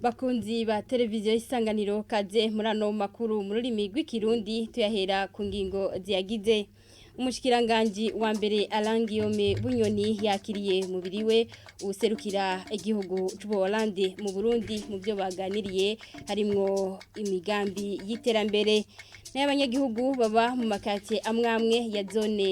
Bakunzi ba televiziyo isanganiro kaze muri ano makuru mu rurimi rw'ikirundi tuyahera ku ngingo ziyagize. Umushikiranganje wa mbere Alangiyome Bunyoni yakiriye mubiri we userukira igihugu c'Ubuholandi mu Burundi mu byo baganiriye harimwo imigambi y'iterambere. N'abanyagihugu baba mu makati amwamwe ya zone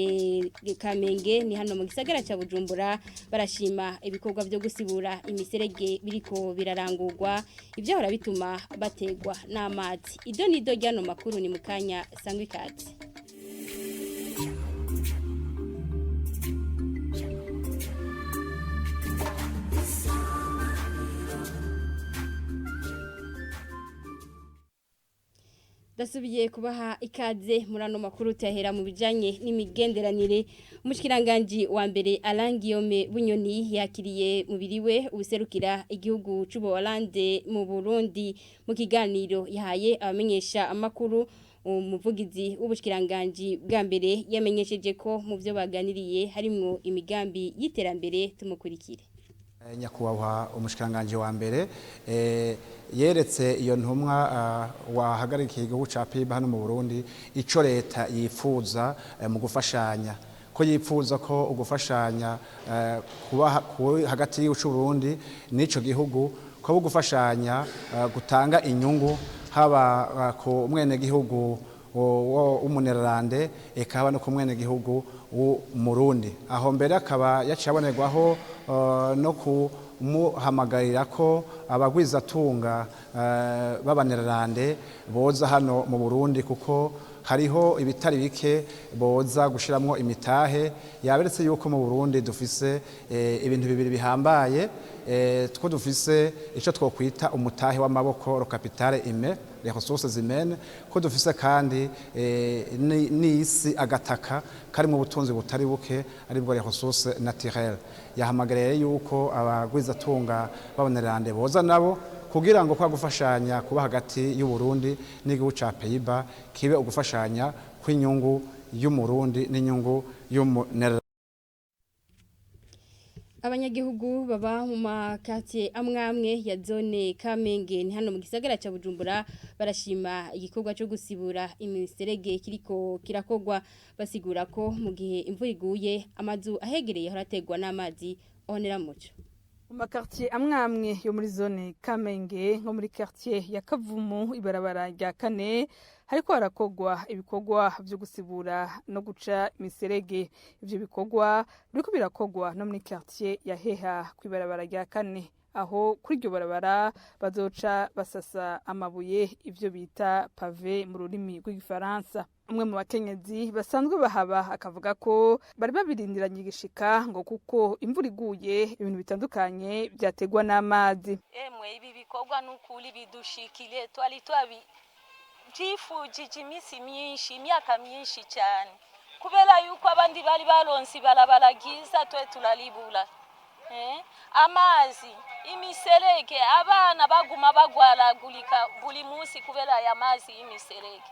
Kamenge ni hano mu gisagara ca Bujumbura barashima ibikorwa byo gusibura imiserege biriko birarangurwa ibyo hora bituma bategwa n'amazi. Ido nido ryano makuru ni mukanya sangwe kati. Dasubiye kubaha ikaze murano makuru tuyahera mu bijanye n'imigenderanire. Umushikiranganje wa mbere Alangiyome Bunyoni yakiriye mubiri we userukira igihugu c'Ubuholandi mu Burundi mu kiganiro yahaye abamenyesha amakuru. Umuvugizi w'ubushikiranganje bwa mbere yamenyesheje ko mu byo baganiriye harimwo imigambi y'iterambere. Tumukurikire. Nyakubahwa umushikiranganje wa mbere yeretse iyo ntumwa wahagarikiye igihugu ca PIB hano mu Burundi ico leta yifuza mu gufashanya ko yifuza ko ugufashanya kuba hagati y'u Burundi n'ico gihugu ko gufashanya gutanga inyungu haba ku mwene gihugu w'umunerarande ekaba no ku mwene gihugu w'umurundi aho mbere akaba yacabonerwaho no kumuhamagarira ko abagwizatunga b'abanerarande boza hano mu Burundi kuko hariho ibitari bike boza gushiramwo imitahe yaberetse yuko mu Burundi dufise ibintu bibiri bihambaye two dufise ico twokwita umutahe w'amaboko ro capitale ime les ressources humaines ko dufise kandi n'isi agataka kari mu butunzi butari buke ari bwo les ressources naturelles yahamagariye yuko abagwizatunga b'abanerarande boza nabo kugira ngo kwa gufashanya kuba hagati y'u Burundi n'igihugu ca Pays-Bas kibe ugufashanya kw'inyungu y'umurundi n'inyungu y'umunerarande. Abanyagihugu baba mu makati amwamwe ya zone Kamenge ni hano mu gisagara ca Bujumbura barashima igikorwa cyo gusibura imiserege kiriko kirakogwa basigura ko mu gihe imvura iguye amazu ahegereye horategwa n'amazi onera muco. Mu makartier amwamwe yo muri zone Kamenge nko muri quartier ya Kavumu ibarabara rya kane hariko harakogwa ibikorwa byo gusibura no guca imiserege. Ivyo bikorwa biriko birakogwa no muri quartier ya Heha kwibarabara rya kane aho kuri iryo barabara bazoca basasa amabuye ivyo bita pave mu rurimi rw'igifaransa. Umwe mu bakenyezi basanzwe bahaba akavuga ko bari babirindiranye igishika ngo kuko imvura iguye ibintu bitandukanye byategwa n'amazi. Ibi bikorwa n'ukuri bidushikire twari byifujije imisi myinshi imyaka myinshi cyane kubera yuko abandi bari baronsi barabaragiza twe turalibura amazi imiserege abana baguma bagwaragurika buri munsi kubera ya mazi y'imiserege.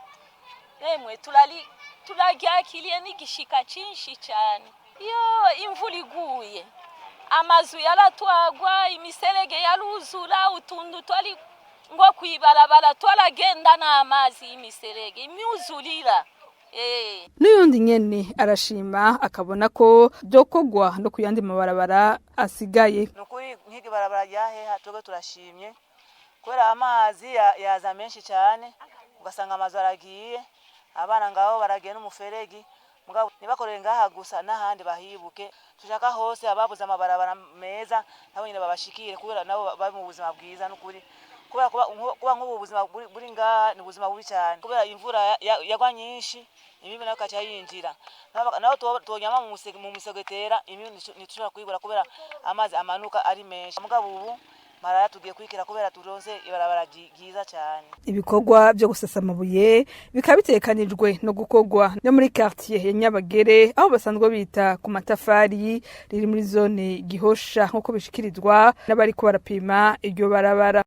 Turaryakiriye n'igishika cyinshi cyane. Iyo imvura iguye amazu yaratwagwa imiserege yaruzura utundu twari ngo kwibarabara twaragenda n'amazi y'imiserege imyuzurira. N'uyundi nyene arashima akabona ko byokogwa no kuyandi mabarabara asigaye. Nukuri nk'igi barabara ryaheha twebwe turashimye kubera amazi yaza menshi cyane ugasanga amazu aragiye abana ngaho baragiye n'umuferegi mugabo nibakorere ngaha gusa n'ahandi bahibuke tushaka hose ababuze amabarabara meza nabo nyine babashikire kubera nabo bari mu buzima bwiza n'ukuri kubera kuba nk'ubu buzima buri ngaha ni ubuzima bubi cyane kubera imvura yagwa nyinshi imibu nayo kaca yinjira naho tonyama mu misegetera imibu ntitushobora kuyibura kubera amazi amanuka ari menshi mugabo ubu maraya tugiye kwikira kubera turonse ibarabara ryiza cyane. Ibikorwa byo gusasa amabuye bikaba bitekanijwe no gukogwa no muri quartier ya Nyabagere aho basanzwe bita ku matafari riri muri zone Gihosha nkuko bishikirizwa n'abari ko barapima iryo barabara.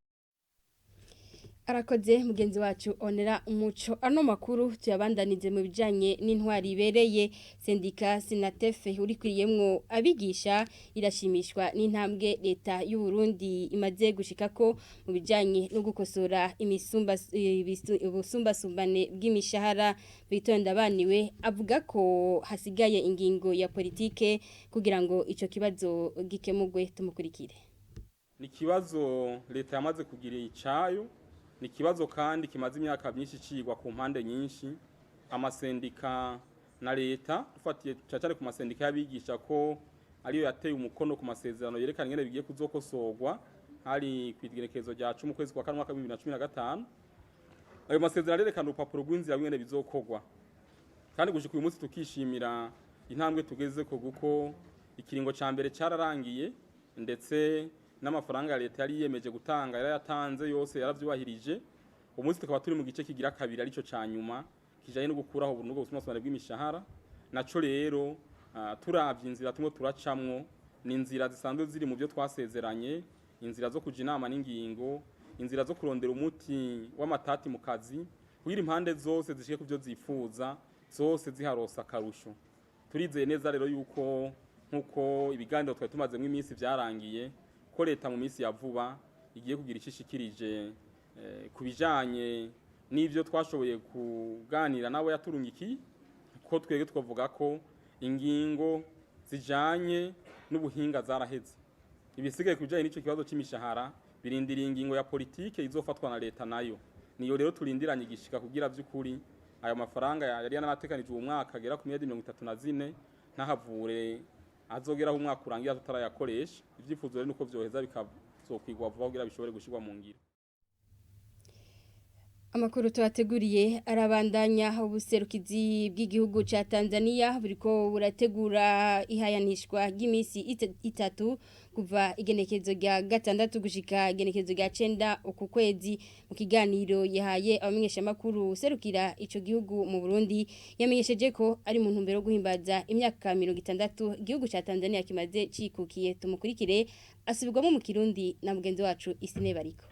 Arakoze mugenzi wacu onera umuco ano makuru tuyabandanize mu bijanye n'intwari ibereye sendika Sinatefe urikwiriyemwo abigisha irashimishwa n'intambwe leta y'u Burundi imaze gushikako mu bijanye no gukosora ubusumbasumbane bw'imishahara bitonda baniwe avuga ko hasigaye ingingo ya politike kugira ngo ico kibazo gikemugwe tumukurikire. Ni kibazo leta yamaze kugira icayo ni kibazo kandi kimaze imyaka myinshi cigwa ku mpande nyinshi amasendika na leta dufatiye cyane ku masendika y'abigisha ko ariyo yateye umukono ku masezerano yerekana ingene bigiye kuzokosorwa hari kwigerekezo rya 10 kwezi kwa kane mwaka 2015 ayo masezerano yerekana urupapuro rw'inzira bwene bizokogwa kandi gushika uyu munsi tukishimira intambwe tugeze ko guko ikiringo ca mbere cararangiye ndetse n'amafaranga ya leta yari yemeje gutanga yarayatanze yose yaravyubahirije umunsi tukaba turi mu gice kigira kabiri arico canyuma kijaye no gukuraho ubunugo busumasumane bw'imishahara naco rero turavye inzira tumwe turacamwo ni inzira zisanzwe ziri mu byo twasezeranye inzira zo kuja inama n'ingingo inzira zo kurondera umuti w'amatati mu kazi kugira impande zose zishike ku byo zifuza zose ziharosa karusho turizeye neza rero yuko nkuko ibiganiro twari tumazemo iminsi byarangiye ko leta mu minsi ya vuba igiye kugira ishishikirije kubijanye n'ivyo twashoboye kuganira nabo yaturungiki ko twege twavuga ko ingingo zijanye n'ubuhinga zaraheze ibisigaye kujanye n'ico kibazo c'imishahara birindiriye ingingo ya politike izofatwa na leta nayo niyo rero turindiranye igishika kugira vy'ukuri ayo mafaranga yari yanatekanije uwo mwaka agera ku 34 ntahavure azogeraho umwaka urangira tutarayakoresha ivyifuzo rero nuko vyoheza bikazokwigwa vuba kugira bishobore gushirwa mu ngiro. Amakuru tuwateguriye arabandanya ubuserukizi bw'igihugu ca Tanzania buriko burategura ihayanishwa ry'imisi itatu kuva igenekezo rya 6 gushika igenekezo rya 9 uku kwezi mu kiganiro yahaye abamenyesha makuru serukira ico gihugu mu Burundi yamenyesheje ko ari mu ntumbero guhimbaza imyaka 60 igihugu ca Tanzania kimaze cikukiye tumukurikire asubirwamo mu Kirundi na mugenzi wacu Isine Bariko.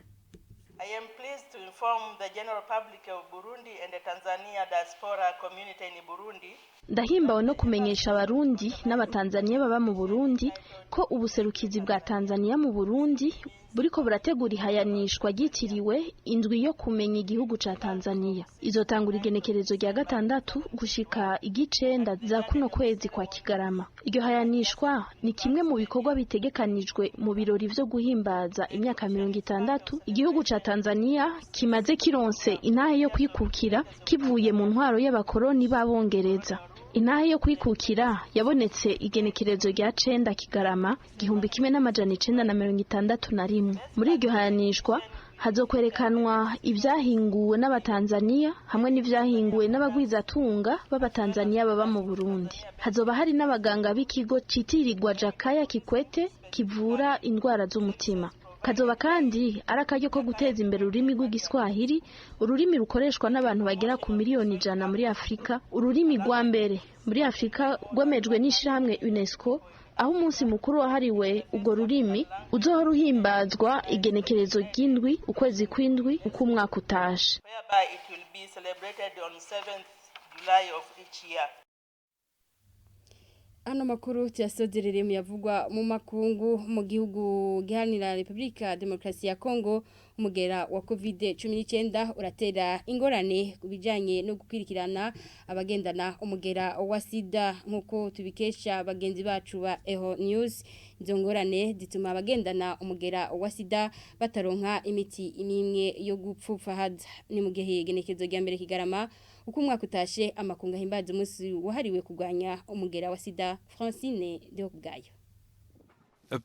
I am pleased to inform the general public of Burundi and the Tanzania diaspora community in Burundi. Ndahimbawe no kumenyesha abarundi n'abatanzania baba mu Burundi ko ubuserukizi bwa Tanzania mu Burundi buriko burategura ihayanishwa ryitiriwe indwi yo kumenya igihugu ca Tanzania. Izotangura igenekerezo rya 6 gushika igicenda za kuno kwezi kwa Kigarama. Iryo hayanishwa ni kimwe mu bikorwa bitegekanijwe mu birori vyo guhimbaza imyaka 60 igihugu ca Tanzania kimaze kironse intahe yo kwikukira kivuye mu ntwaro y'abakoroni b'abongereza. Inahe yo kwikukira yabonetse igenekerezo rya 9 Kigarama 1961. Muri iryo hayanishwa hazokwerekanwa ibyahinguwe n'abatanzania hamwe n'ivyahinguwe n'abagwizatunga b'abatanzania baba mu Burundi. Hazoba hari n'abaganga b'ikigo citirirwa Jakaya Kikwete kivura indwara z'umutima. Kazoba kandi arakaryo ko guteza imbere ururimi rw'igiswahili, ururimi rukoreshwa n'abantu bagera ku miliyoni 100 muri Afrika, ururimi rwa mbere muri Afrika rwemejwe n'ishirahamwe UNESCO, aho umunsi mukuru wahariwe ubwo rurimi uzohora uhimbazwa igenekerezo ry'indwi ukwezi kw'indwi uko umwaka utashe. Whereby it will be celebrated on 7th July of each year. Ano makuru tuyasozerere muyavugwa mu makungu mu gihugu gihanira Republika Demokrasi ya Kongo umugera wa COVID-19 uratera ingorane kubijanye no gukwirikirana abagendana umugera wa sida nkuko tubikesha bagenzi bacu ba Eho News. Izo ngorane zituma abagendana umugera wa sida bataronka imiti imwe yo gupfufahaza. Ni mu gihe genekezo rya mbere Kigarama uko umwaka utashe amakunga himbaza umunsi wahariwe kugwanya umugera wa sida. Francine Deobgayo.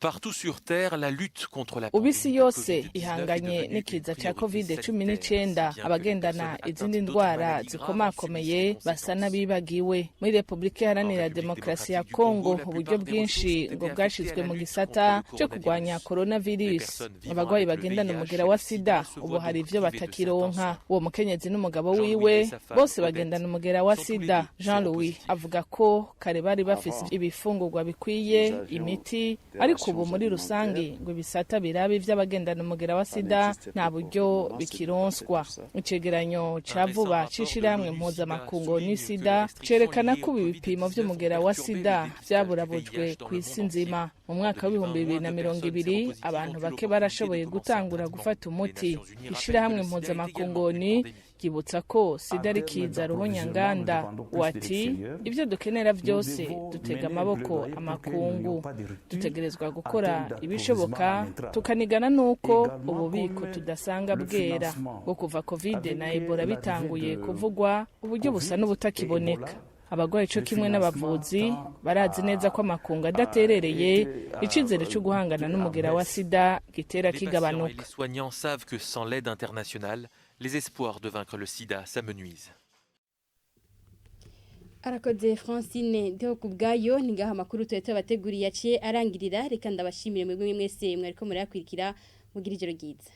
Partout sur terre la lutte contre la Ubisi yose ihanganye n'ikiza cya COVID-19 abagendana izindi ndwara zikomakomeye basa nabibagiwe. Muri Republika Iharanira Demokarasi ya Kongo uburyo bwinshi ngo bwashizwe mu gisata cyo kugwanya coronavirus. Abagwayi bagendana umugera wa sida ubu hari ivyo batakironka. Uwo mukenyezi n'umugabo wiwe bose bagendana umugera wa sida. Jean Louis avuga ko kare bari bafise ibifungurwa bikwiye, imiti, ariko ariko ubu muri rusange ngo ibisata birabe vy'abagendana umugera wa sida nta buryo bikironswa. Icegeranyo ca vuba c'ishirahamwe mpuzamakungu ni sida cerekana ko ibipimo vy'umugera wa sida vyaburabujwe kw'isi nzima. Mu mwaka wa 2020 abantu bake barashoboye gutangura gufata umuti. Ishirahamwe mpuzamakungu ni kibutsa ko sida ari kiza ruhonyanganda wati ibyo dukenera byose dutega amaboko amakungu, dutegerezwa gukora ibishoboka tukanigana nuko ububiko tudasanga bwera bwo kuva covid na Ebola bitanguye kuvugwa uburyo busa n'ubutakiboneka. Abagwaye cyo kimwe n'abavuzi barazi neza ko amakungu adaterereye icizere cyo guhangana n'umugera wa sida gitera kigabanuka. Les soignants savent que sans l'aide internationale, les espoirs de vaincre le sida s'amenuisent. Arakoze Francine Deo kubgayo ningaha makuru twete bateguriye yaciye arangirira, reka ndabashimire mwebwe mwese mwariko murayakwirikira mugira ijoro ryiza.